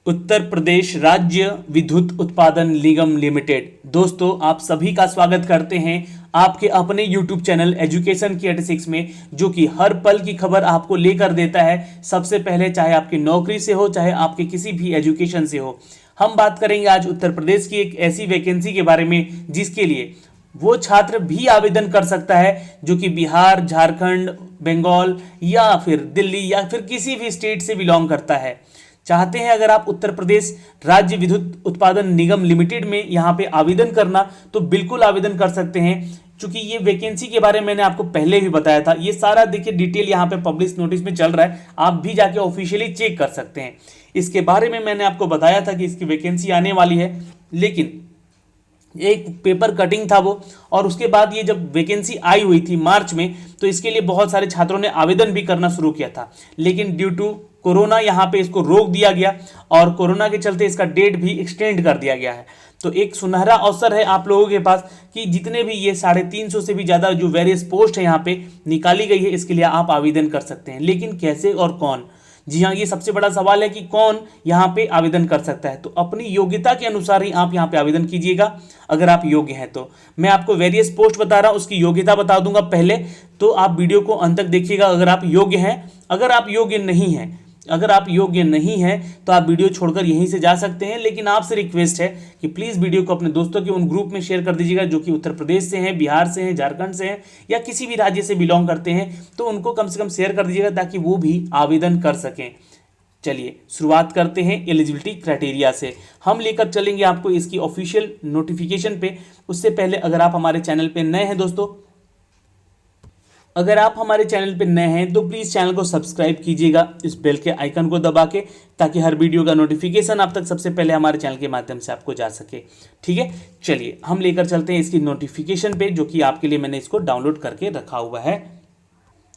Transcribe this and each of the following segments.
उत्तर प्रदेश राज्य विद्युत उत्पादन निगम लिमिटेड। दोस्तों, आप सभी का स्वागत करते हैं आपके अपने YouTube चैनल एजुकेशन की 86 में, जो कि हर पल की खबर आपको लेकर देता है सबसे पहले, चाहे आपकी नौकरी से हो चाहे आपके किसी भी एजुकेशन से हो। हम बात करेंगे आज उत्तर प्रदेश की एक ऐसी वैकेंसी के बारे में जिसके लिए वो छात्र भी आवेदन कर सकता है जो कि बिहार, झारखंड, बंगाल या फिर दिल्ली या फिर किसी भी स्टेट से बिलोंग करता है। चाहते हैं अगर आप उत्तर प्रदेश राज्य विद्युत उत्पादन निगम लिमिटेड में यहाँ पे आवेदन करना, तो बिल्कुल आवेदन कर सकते हैं। क्योंकि ये वैकेंसी के बारे में मैंने आपको पहले भी बताया था, ये सारा देखिए डिटेल यहाँ पे पब्लिश नोटिस में चल रहा है, आप भी जाके ऑफिशियली चेक कर सकते हैं। इसके बारे में मैंने आपको बताया था कि इसकी वैकेंसी आने वाली है, लेकिन एक पेपर कटिंग था वो, और उसके बाद ये जब वैकेंसी आई हुई थी मार्च में, तो इसके लिए बहुत सारे छात्रों ने आवेदन भी करना शुरू किया था, लेकिन ड्यू टू कोरोना यहाँ पे इसको रोक दिया गया और कोरोना के चलते इसका डेट भी एक्सटेंड कर दिया गया है। तो एक सुनहरा अवसर है आप लोगों के पास कि जितने भी ये 350 से भी ज़्यादा जो वेरियस पोस्ट है यहाँ पे निकाली गई है, इसके लिए आप आवेदन कर सकते हैं। लेकिन कैसे और कौन? जी हाँ, ये सबसे बड़ा सवाल है कि कौन यहाँ पे आवेदन कर सकता है। तो अपनी योग्यता के अनुसार ही आप यहाँ पे आवेदन कीजिएगा अगर आप योग्य हैं तो। मैं आपको वेरियस पोस्ट बता रहा हूँ, उसकी योग्यता बता दूंगा पहले, तो आप वीडियो को अंत तक देखिएगा अगर आप योग्य हैं। अगर आप योग्य नहीं हैं तो आप वीडियो छोड़कर यहीं से जा सकते हैं, लेकिन आपसे रिक्वेस्ट है कि प्लीज़ वीडियो को अपने दोस्तों के उन ग्रुप में शेयर कर दीजिएगा जो कि उत्तर प्रदेश से हैं, बिहार से हैं, झारखंड से हैं या किसी भी राज्य से बिलोंग करते हैं, तो उनको कम से कम शेयर कर दीजिएगा ताकि वो भी आवेदन कर सकें। चलिए शुरुआत करते हैं एलिजिबिलिटी क्राइटेरिया से। हम लेकर चलेंगे आपको इसकी ऑफिशियल नोटिफिकेशन पे। उससे पहले अगर आप हमारे चैनल पे नए हैं दोस्तों, अगर आप हमारे चैनल पे नए हैं तो प्लीज़ चैनल को सब्सक्राइब कीजिएगा इस बेल के आइकन को दबा के, ताकि हर वीडियो का नोटिफिकेशन आप तक सबसे पहले हमारे चैनल के माध्यम से आपको जा सके। ठीक है, चलिए हम लेकर चलते हैं इसकी नोटिफिकेशन पे, जो कि आपके लिए मैंने इसको डाउनलोड करके रखा हुआ है।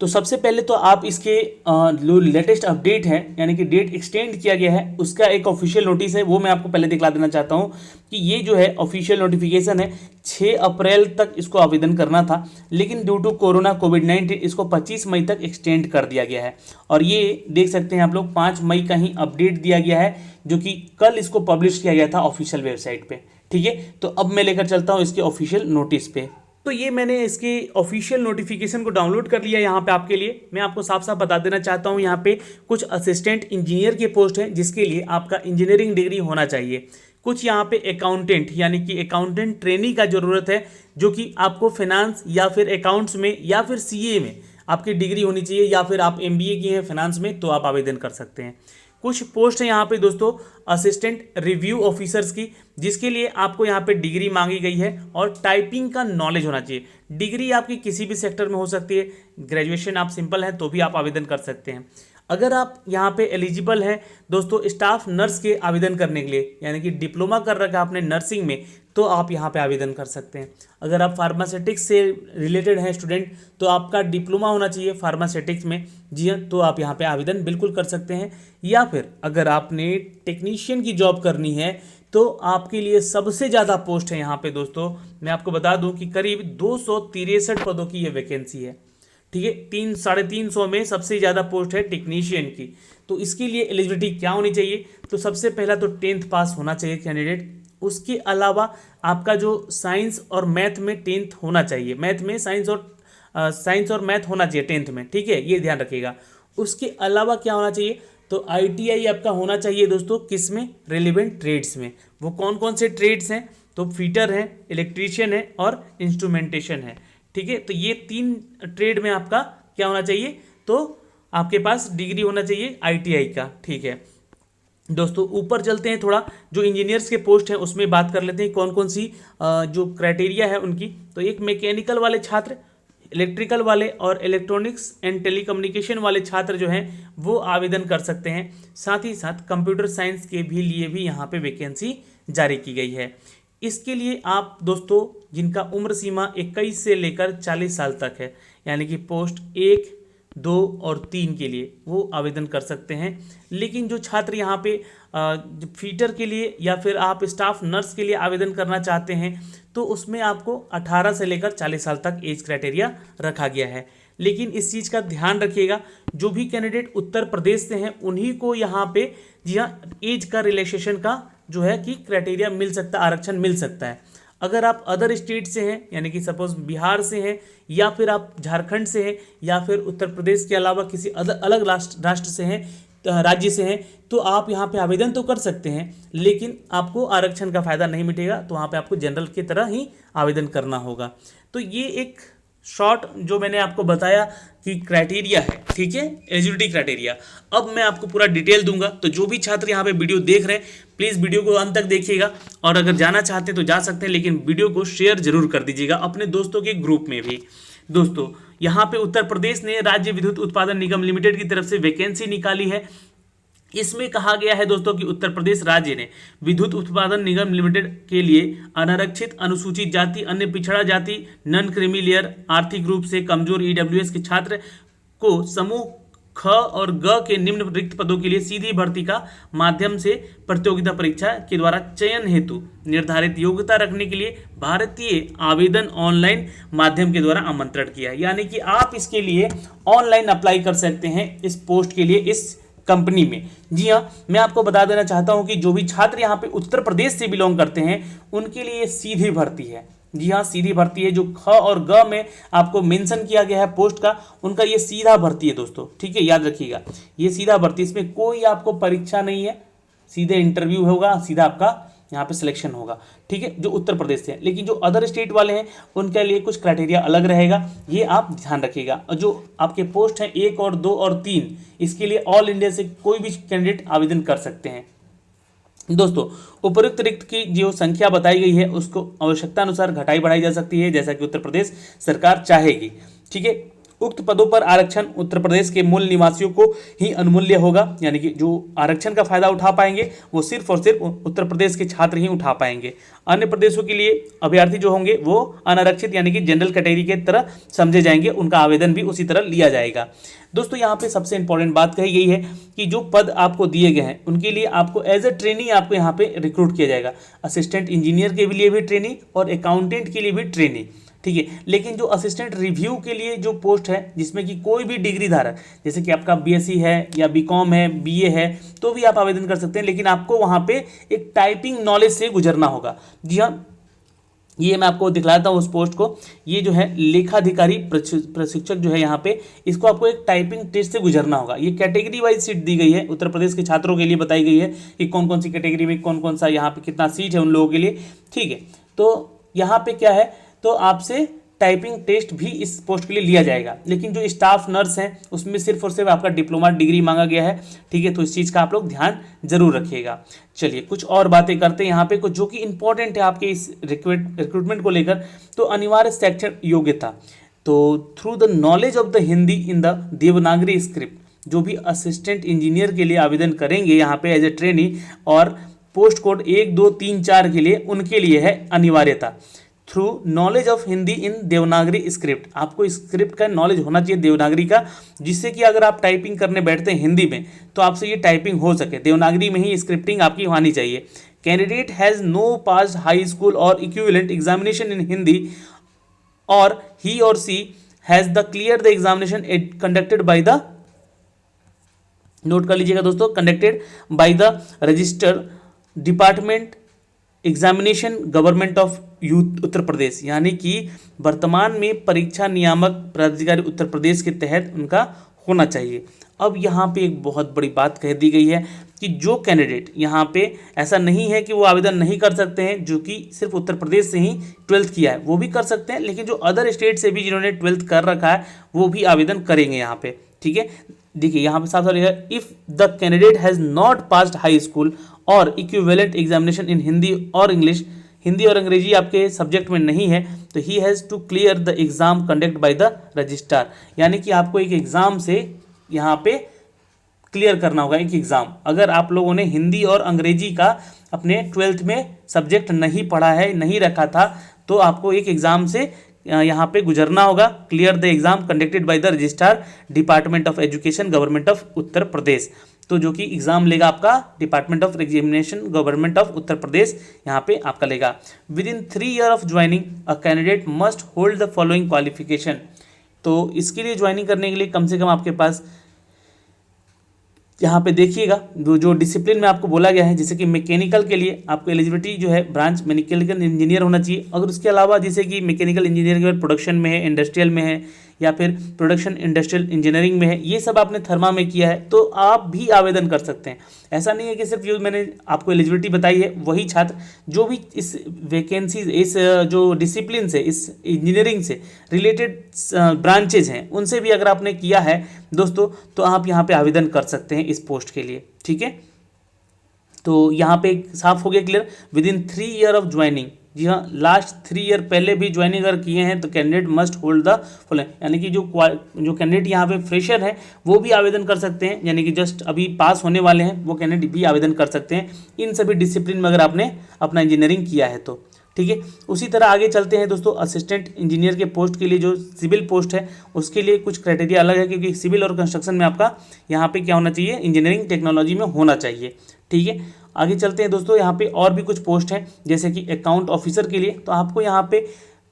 तो सबसे पहले तो आप इसके जो लेटेस्ट अपडेट है, यानी कि डेट एक्सटेंड किया गया है, उसका एक ऑफिशियल नोटिस है, वो मैं आपको पहले दिखला देना चाहता हूँ कि ये जो है ऑफिशियल नोटिफिकेशन है। 6 अप्रैल तक इसको आवेदन करना था, लेकिन ड्यू टू कोरोना कोविड-19 इसको 25 मई तक एक्सटेंड कर दिया गया है। और ये देख सकते हैं आप लोग, 5 मई का ही अपडेट दिया गया है, जो कि कल इसको पब्लिश किया गया था ऑफिशियल वेबसाइट पर। ठीक है, तो अब मैं लेकर चलता हूँ इसके ऑफिशियल नोटिस पे। तो ये मैंने इसके ऑफिशियल नोटिफिकेशन को डाउनलोड कर लिया यहाँ पे आपके लिए। मैं आपको साफ साफ बता देना चाहता हूँ, यहाँ पे कुछ असिस्टेंट इंजीनियर के पोस्ट हैं जिसके लिए आपका इंजीनियरिंग डिग्री होना चाहिए। कुछ यहाँ पे अकाउंटेंट यानी कि अकाउंटेंट ट्रेनी का ज़रूरत है, जो कि आपको फाइनेंस या फिर अकाउंट्स में या फिर सीए में आपकी डिग्री होनी चाहिए, या फिर आप एमबीए किए हैं फाइनेंस में तो आप आवेदन कर सकते हैं। कुछ पोस्ट है यहाँ पे दोस्तों असिस्टेंट रिव्यू ऑफिसर्स की, जिसके लिए आपको यहाँ पे डिग्री मांगी गई है और टाइपिंग का नॉलेज होना चाहिए। डिग्री आपकी किसी भी सेक्टर में हो सकती है, ग्रेजुएशन आप सिंपल है तो भी आप आवेदन कर सकते हैं। अगर आप यहाँ पे एलिजिबल हैं दोस्तों स्टाफ नर्स के आवेदन करने के लिए, यानी कि डिप्लोमा कर रखा है आपने नर्सिंग में, तो आप यहाँ पे आवेदन कर सकते हैं। अगर आप फार्मास्यूटिक्स से रिलेटेड हैं स्टूडेंट, तो आपका डिप्लोमा होना चाहिए फार्मास्यूटिक्स में, जी हाँ, तो आप यहाँ पे आवेदन बिल्कुल कर सकते हैं। या फिर अगर आपने टेक्नीशियन की जॉब करनी है तो आपके लिए सबसे ज़्यादा पोस्ट है यहाँ पे दोस्तों। मैं आपको बता दूँ कि करीब 263 पदों की ये वैकेंसी है। ठीक है, 350 में सबसे ज़्यादा पोस्ट है टेक्नीशियन की। तो इसके लिए एलिजिबिलिटी क्या होनी चाहिए? तो सबसे पहला तो 10th पास होना चाहिए कैंडिडेट। उसके अलावा आपका जो साइंस और मैथ में 10th होना चाहिए, मैथ में साइंस और मैथ होना चाहिए 10th में। ठीक है, ये ध्यान रखिएगा। उसके अलावा क्या होना चाहिए? तो आईटीआई आपका होना चाहिए दोस्तों, किस में? रेलिवेंट ट्रेड्स में। वो कौन कौन से ट्रेड्स हैं? तो फिटर है, इलेक्ट्रीशियन है और इंस्ट्रूमेंटेशन है। ठीक है, तो ये 3 ट्रेड में आपका क्या होना चाहिए? तो आपके पास डिग्री होना चाहिए आईटीआई का। ठीक है दोस्तों, ऊपर चलते हैं, थोड़ा जो इंजीनियर्स के पोस्ट हैं उसमें बात कर लेते हैं कौन कौन सी जो क्राइटेरिया है उनकी। तो एक मैकेनिकल वाले छात्र, इलेक्ट्रिकल वाले और इलेक्ट्रॉनिक्स एंड टेलीकम्युनिकेशन वाले छात्र जो हैं वो आवेदन कर सकते हैं। साथ ही साथ कंप्यूटर साइंस के भी लिए भी यहाँ पे वैकेंसी जारी की गई है। इसके लिए आप दोस्तों जिनका उम्र सीमा 21 से लेकर 40 साल तक है, यानी कि पोस्ट 1, 2 और 3 के लिए वो आवेदन कर सकते हैं। लेकिन जो छात्र यहाँ पे फीटर के लिए या फिर आप स्टाफ नर्स के लिए आवेदन करना चाहते हैं, तो उसमें आपको 18 से लेकर 40 साल तक एज क्राइटेरिया रखा गया है। लेकिन इस चीज़ का ध्यान रखिएगा, जो भी कैंडिडेट उत्तर प्रदेश से हैं उन्हीं को यहाँ पे जी हाँ एज का रिलैक्सेशन का जो है कि क्राइटेरिया मिल सकता है, आरक्षण मिल सकता है। अगर आप अदर स्टेट से हैं, यानी कि सपोज बिहार से हैं, या फिर आप झारखंड से हैं, या फिर उत्तर प्रदेश के अलावा किसी अलग राष्ट्र से हैं, राज्य से हैं, तो आप यहाँ पे आवेदन तो कर सकते हैं, लेकिन आपको आरक्षण का फ़ायदा नहीं मिलेगा। तो वहाँ पे आपको जनरल की तरह ही आवेदन करना होगा। तो ये एक शॉर्ट जो मैंने आपको बताया कि क्राइटेरिया है, ठीक है, एलिजिबिलिटी क्राइटेरिया। अब मैं आपको पूरा डिटेल दूंगा, तो जो भी छात्र यहाँ पे वीडियो देख रहे हैं प्लीज़ वीडियो को अंत तक देखिएगा, और अगर जाना चाहते हैं तो जा सकते हैं, लेकिन वीडियो को शेयर जरूर कर दीजिएगा अपने दोस्तों के ग्रुप में भी। दोस्तों यहाँ पे उत्तर प्रदेश ने राज्य विद्युत उत्पादन निगम लिमिटेड की तरफ से वैकेंसी निकाली है। इसमें कहा गया है दोस्तों कि उत्तर प्रदेश राज्य ने विद्युत उत्पादन निगम लिमिटेड के लिए अनारक्षित, अनुसूचित जाति, अन्य पिछड़ा जाति, नॉन क्रीमी लेयर, आर्थिक रूप से कमजोर ईडब्ल्यूएस के छात्र को समूह ख और ग के निम्न रिक्त पदों के लिए सीधी भर्ती का माध्यम से प्रतियोगिता परीक्षा के द्वारा चयन हेतु निर्धारित योग्यता रखने के लिए भारतीय आवेदन ऑनलाइन माध्यम के द्वारा आमंत्रण किया है। यानी कि आप इसके लिए ऑनलाइन अप्लाई कर सकते हैं इस पोस्ट के लिए, इस कंपनी में। जी हाँ, मैं आपको बता देना चाहता हूं कि जो भी छात्र यहाँ पे उत्तर प्रदेश से बिलोंग करते हैं उनके लिए सीधी भर्ती है। जी हाँ, सीधी भर्ती है। जो ख और ग में आपको मेंशन किया गया है पोस्ट का, उनका ये सीधा भर्ती है दोस्तों, ठीक है, याद रखिएगा, ये सीधा भर्ती, इसमें कोई आपको परीक्षा नहीं है, सीधे इंटरव्यू होगा, सीधा आपका यहाँ पे सिलेक्शन होगा, ठीक है, जो उत्तर प्रदेश से है। लेकिन जो अदर स्टेट वाले हैं उनके लिए कुछ क्राइटेरिया अलग रहेगा, ये आप ध्यान रखिएगा। और जो आपके पोस्ट हैं 1 और 2 और 3, इसके लिए ऑल इंडिया से कोई भी कैंडिडेट आवेदन कर सकते हैं। दोस्तों उपरोक्त रिक्त की जो संख्या बताई गई है उसको आवश्यकता अनुसार घटाई बढ़ाई जा सकती है, जैसा कि उत्तर प्रदेश सरकार चाहेगी, ठीक है। उक्त पदों पर आरक्षण उत्तर प्रदेश के मूल निवासियों को ही अनुमूल्य होगा, यानी कि जो आरक्षण का फायदा उठा पाएंगे वो सिर्फ और सिर्फ उत्तर प्रदेश के छात्र ही उठा पाएंगे। अन्य प्रदेशों के लिए अभ्यर्थी जो होंगे वो अनारक्षित यानी कि जनरल कैटेगरी की तरह समझे जाएंगे, उनका आवेदन भी उसी तरह लिया जाएगा। दोस्तों यहाँ पे सबसे इंपॉर्टेंट बात कही गई है कि जो पद आपको दिए गए हैं उनके लिए आपको एज ए ट्रेनी आपको यहाँ पे रिक्रूट किया जाएगा। असिस्टेंट इंजीनियर के लिए भी ट्रेनी और अकाउंटेंट के लिए भी ट्रेनी, ठीक है। लेकिन जो असिस्टेंट रिव्यू के लिए जो पोस्ट है जिसमें कि कोई भी डिग्री धारक, जैसे कि आपका बीएससी है या बीकॉम है, बीए है, तो भी आप आवेदन कर सकते हैं, लेकिन आपको वहाँ पे एक टाइपिंग नॉलेज से गुजरना होगा। जी हाँ, ये मैं आपको दिखलाता हूँ उस पोस्ट को। ये जो है लेखाधिकारी प्रशिक्षक जो है यहाँ पे, इसको आपको एक टाइपिंग टेस्ट से गुजरना होगा। ये कैटेगरी वाइज सीट दी गई है, उत्तर प्रदेश के छात्रों के लिए बताई गई है कि कौन कौन सी कैटेगरी में कौन कौन सा यहाँ पे कितना सीट है उन लोगों के लिए, ठीक है। तो यहाँ पे क्या है, तो आपसे टाइपिंग टेस्ट भी इस पोस्ट के लिए लिया जाएगा। लेकिन जो स्टाफ नर्स हैं उसमें सिर्फ और सिर्फ आपका डिप्लोमा डिग्री मांगा गया है, ठीक है। तो इस चीज़ का आप लोग ध्यान जरूर रखिएगा। चलिए कुछ और बातें करते हैं यहाँ पे, कुछ जो कि इंपॉर्टेंट है आपके इस रिक्रूटमेंट को लेकर। तो अनिवार्य शैक्षणिक योग्यता, तो through the knowledge of the Hindi in the Devanagari script, जो भी असिस्टेंट इंजीनियर के लिए आवेदन करेंगे यहाँ पे एज ए ट्रेनी और पोस्ट कोड 1, 2, 3, 4 के लिए, उनके लिए है अनिवार्यता। Through knowledge of Hindi in Devanagari script, आपको स्क्रिप्ट का नॉलेज होना चाहिए देवनागरी का, जिससे कि अगर आप टाइपिंग करने बैठते हैं हिंदी में तो आपसे ये टाइपिंग हो सके, देवनागरी में ही स्क्रिप्टिंग आपकी होनी चाहिए। Candidate has no pass high school और इक्विवेलेंट एग्जामिनेशन इन हिंदी और ही और she has the clear the examination conducted by the, note कर लीजिएगा दोस्तों, conducted by the register department examination government of youth Uttar Pradesh, यानी कि वर्तमान में परीक्षा नियामक प्राधिकारी उत्तर प्रदेश के तहत उनका होना चाहिए। अब यहाँ पे एक बहुत बड़ी बात कह दी गई है कि जो कैंडिडेट यहाँ पे, ऐसा नहीं है कि वो आवेदन नहीं कर सकते हैं, जो कि सिर्फ उत्तर प्रदेश से ही 12th किया है वो भी कर सकते हैं, लेकिन जो अदर स्टेट से भी जिन्होंने 12th कर रखा है वो भी आवेदन करेंगे यहाँ पे, ठीक है। देखिए यहाँ पे साफ साफ लिखा है, if the candidate has not passed high school और इक्विवेलेंट एग्जामिनेशन इन हिंदी और इंग्लिश, हिंदी और अंग्रेजी आपके सब्जेक्ट में नहीं है, तो he has to clear the exam conduct by the registrar, यानी कि आपको एक एग्ज़ाम से यहाँ पे क्लियर करना होगा एक एग्ज़ाम। अगर आप लोगों ने हिंदी और अंग्रेजी का अपने 12th में सब्जेक्ट नहीं पढ़ा है, नहीं रखा था, तो आपको एक एग्ज़ाम से यहाँ पे गुजरना होगा। Clear the exam conducted by the registrar department of education government of Uttar Pradesh, तो जो कि एग्जाम लेगा आपका department of examination government of Uttar Pradesh, यहाँ पे आपका लेगा। Within 3 year of joining a candidate must hold the following qualification, तो इसके लिए ज्वाइनिंग करने के लिए कम से कम आपके पास यहाँ पे देखिएगा जो डिसिप्लिन में आपको बोला गया है, जैसे कि मैकेनिकल के लिए आपको एलिजिबिलिटी जो है ब्रांच मैकेनिकल इंजीनियर होना चाहिए। अगर उसके अलावा जैसे कि मैकेनिकल इंजीनियर के बाद प्रोडक्शन में है, इंडस्ट्रियल में है, या फिर प्रोडक्शन इंडस्ट्रियल इंजीनियरिंग में है, ये सब आपने थर्मा में किया है तो आप भी आवेदन कर सकते हैं। ऐसा नहीं है कि सिर्फ जो मैंने आपको एलिजिबिलिटी बताई है वही छात्र, जो भी इस वैकेंसी इस जो डिसिप्लिन से, इस इंजीनियरिंग से रिलेटेड ब्रांचेज हैं, उनसे भी अगर आपने किया है दोस्तों तो आप यहाँ पे आवेदन कर सकते हैं इस पोस्ट के लिए। ठीक है, तो यहाँ पे साफ हो गया clear. Within 3 year of joining, जी हाँ, लास्ट 3 ईयर पहले भी ज्वाइनिंग अगर किए हैं तो candidate must hold the following, यानी कि जो कैंडिडेट यहाँ पे फ्रेशर है वो भी आवेदन कर सकते हैं, यानी कि जस्ट अभी पास होने वाले हैं वो कैंडिडेट भी आवेदन कर सकते हैं इन सभी डिसिप्लिन में अगर आपने अपना इंजीनियरिंग किया है तो। ठीक है, उसी तरह आगे चलते हैं दोस्तों। असिस्टेंट इंजीनियर के पोस्ट के लिए जो सिविल पोस्ट है उसके लिए कुछ क्राइटेरिया अलग है, क्योंकि सिविल और कंस्ट्रक्शन में आपका यहाँ पे क्या होना चाहिए, इंजीनियरिंग टेक्नोलॉजी में होना चाहिए। ठीक है, आगे चलते हैं दोस्तों। यहाँ पे और भी कुछ पोस्ट हैं, जैसे कि अकाउंट ऑफिसर के लिए, तो आपको यहाँ पे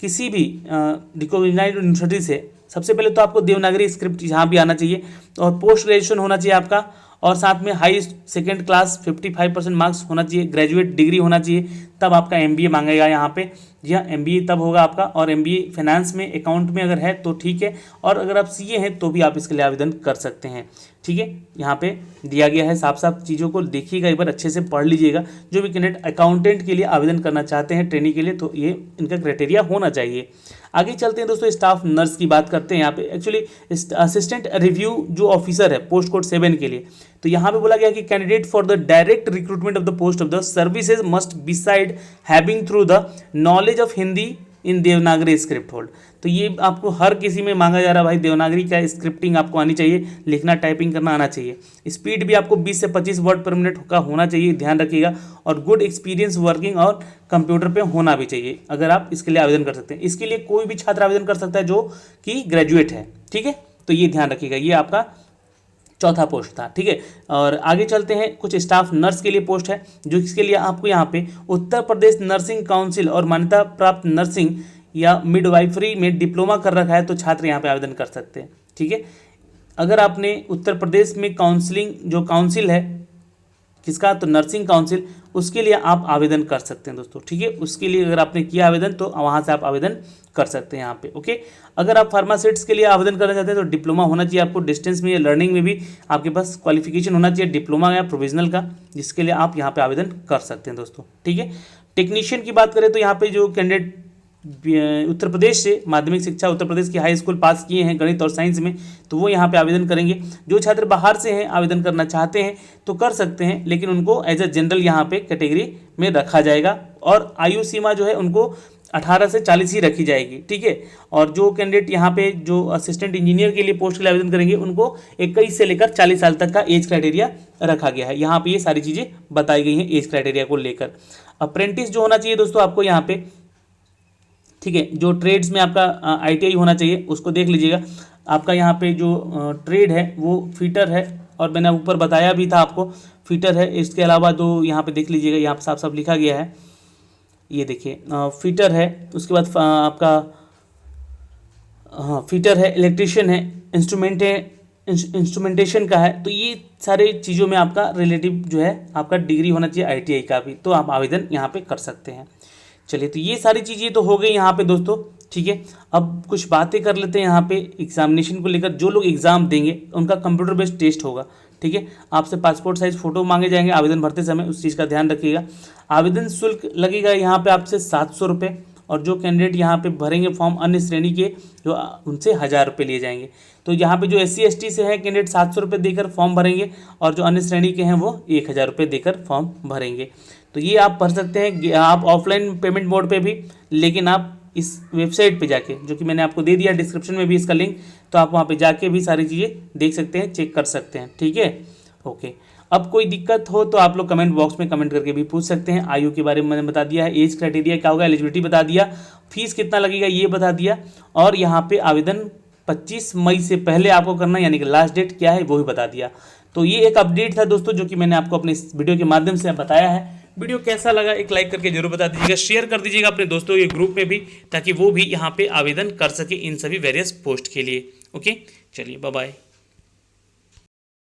किसी भी रिकॉग्नाइज्ड यूनिवर्सिटी से सबसे पहले तो आपको देवनागरी स्क्रिप्ट यहाँ भी आना चाहिए, और पोस्ट ग्रेजुएशन होना चाहिए आपका, और साथ में हाई सेकेंड क्लास 55% मार्क्स होना चाहिए, ग्रेजुएट डिग्री होना चाहिए, तब आपका MBA मांगेगा यहाँ पे। जी हाँ, MBA तब होगा आपका, और MBA फाइनेंस में अकाउंट में अगर है तो ठीक है, और अगर आप CA हैं तो भी आप इसके लिए आवेदन कर सकते हैं। ठीक है, यहाँ पे दिया गया है, साफ साफ चीज़ों को देखिएगा, एक बार अच्छे से पढ़ लीजिएगा। जो भी कैंडिडेट अकाउंटेंट के लिए आवेदन करना चाहते हैं ट्रेनिंग के लिए, तो ये इनका क्राइटेरिया होना चाहिए। आगे चलते हैं दोस्तों, स्टाफ नर्स की बात करते हैं। यहाँ पे एक्चुअली असिस्टेंट रिव्यू जो ऑफिसर है पोस्ट कोड 7 के लिए, तो यहाँ पे बोला गया कि candidate for the direct recruitment of the post of the services must beside having through the knowledge of Hindi in Devanagari script hold. तो ये आपको हर किसी में मांगा जा रहा है भाई, देवनागरी का स्क्रिप्टिंग आपको आनी चाहिए, लिखना टाइपिंग करना आना चाहिए। स्पीड भी आपको 20 से 25 वर्ड पर मिनट का होना चाहिए, ध्यान रखिएगा, और गुड एक्सपीरियंस वर्किंग और कंप्यूटर पे होना भी चाहिए अगर आप इसके लिए आवेदन कर सकते हैं। इसके लिए कोई भी छात्र आवेदन कर सकता है जो कि ग्रेजुएट है। ठीक है, तो ये ध्यान रखिएगा, ये आपका चौथा पोस्ट था। ठीक है, और आगे चलते हैं, कुछ स्टाफ नर्स के लिए पोस्ट है, जो इसके लिए आपको यहाँ पे उत्तर प्रदेश नर्सिंग काउंसिल और मान्यता प्राप्त नर्सिंग या मिडवाइफरी में डिप्लोमा कर रखा है तो छात्र यहाँ पे आवेदन कर सकते हैं। ठीक है, अगर आपने उत्तर प्रदेश में काउंसलिंग जो काउंसिल है किसका, तो नर्सिंग काउंसिल, उसके लिए आप आवेदन कर सकते हैं दोस्तों। ठीक है, उसके लिए अगर आपने किया आवेदन तो वहाँ से आप आवेदन कर सकते हैं यहाँ पे। ओके, अगर आप फार्मासिस्ट के लिए आवेदन करना चाहते हैं तो डिप्लोमा होना चाहिए आपको, डिस्टेंस में या लर्निंग में भी आपके पास क्वालिफिकेशन होना चाहिए डिप्लोमा या प्रोविजनल का, जिसके लिए आप यहाँ पे आवेदन कर सकते हैं दोस्तों। ठीक है, टेक्नीशियन की बात करें तो यहाँ पे जो कैंडिडेट उत्तर प्रदेश से माध्यमिक शिक्षा उत्तर प्रदेश की हाई स्कूल पास किए हैं गणित और साइंस में, तो वो यहाँ पे आवेदन करेंगे। जो छात्र बाहर से हैं आवेदन करना चाहते हैं तो कर सकते हैं, लेकिन उनको एज ए जनरल यहाँ पे कैटेगरी में रखा जाएगा, और आयु सीमा जो है उनको 18 से 40 ही रखी जाएगी। ठीक है, और जो कैंडिडेट यहाँ पे जो असिस्टेंट इंजीनियर के लिए पोस्ट के लिए आवेदन करेंगे उनको 21 से लेकर 40 साल तक का एज क्राइटेरिया रखा गया है। यहाँ पे ये सारी चीज़ें बताई गई हैं एज क्राइटेरिया को लेकर। अप्रेंटिस जो होना चाहिए दोस्तों आपको यहाँ पे, ठीक है, जो ट्रेड्स में आपका ITI होना चाहिए उसको देख लीजिएगा। आपका यहाँ पे जो ट्रेड है वो फिटर है, और मैंने ऊपर बताया भी था आपको फिटर है। इसके अलावा जो यहाँ पे देख लीजिएगा, यहाँ पे साफ साफ लिखा गया है, ये देखिए फिटर है, उसके बाद आपका हाँ फिटर है, इलेक्ट्रिशियन है, इंस्ट्रूमेंटेशन का है। तो ये सारे चीज़ों में आपका रिलेटिव जो है आपका डिग्री होना चाहिए ITI का भी, तो आप आवेदन यहाँ पे कर सकते हैं। चलिए, तो ये सारी चीज़ें तो हो गई यहाँ पे दोस्तों। ठीक है, अब कुछ बातें कर लेते हैं यहाँ पे एग्जामिनेशन को लेकर। जो लोग एग्ज़ाम देंगे उनका कंप्यूटर बेस्ड टेस्ट होगा। ठीक है, आपसे पासपोर्ट साइज फ़ोटो मांगे जाएंगे आवेदन भरते समय, उस चीज़ का ध्यान रखिएगा। आवेदन शुल्क लगेगा यहाँ पे आपसे 700 रुपये, और जो कैंडिडेट यहाँ पे भरेंगे फॉर्म अन्य श्रेणी के जो उनसे 1000 रुपये लिए जाएंगे। तो यहाँ पे जो SC ST से है कैंडिडेट 700 रुपये देकर फॉर्म भरेंगे, और जो अन्य श्रेणी के हैं वो 1000 रुपये देकर फॉर्म भरेंगे। तो ये आप भर सकते हैं आप ऑफलाइन पेमेंट मोड पे भी, लेकिन आप इस वेबसाइट पे जाके, जो कि मैंने आपको दे दिया डिस्क्रिप्शन में भी इसका लिंक, तो आप वहाँ पे जाके भी सारी चीज़ें देख सकते हैं, चेक कर सकते हैं। ठीक है, ओके। अब कोई दिक्कत हो तो आप लोग कमेंट बॉक्स में कमेंट करके भी पूछ सकते हैं। आयु के बारे में मैंने बता दिया है, एज क्राइटेरिया क्या होगा, एलिजिबिलिटी बता दिया, फीस कितना लगेगा ये बता दिया, और यहाँ पे आवेदन 25 मई से पहले आपको करना, यानी कि लास्ट डेट क्या है वो भी बता दिया। तो ये एक अपडेट था दोस्तों जो कि मैंने आपको अपने इस वीडियो के माध्यम से बताया है। वीडियो कैसा लगा एक लाइक करके जरूर बता दीजिएगा, शेयर कर दीजिएगा अपने दोस्तों के ग्रुप में भी, ताकि वो भी यहाँ पे आवेदन कर सके इन सभी वेरियस पोस्ट के लिए। ओके, चलिए बाय बाय।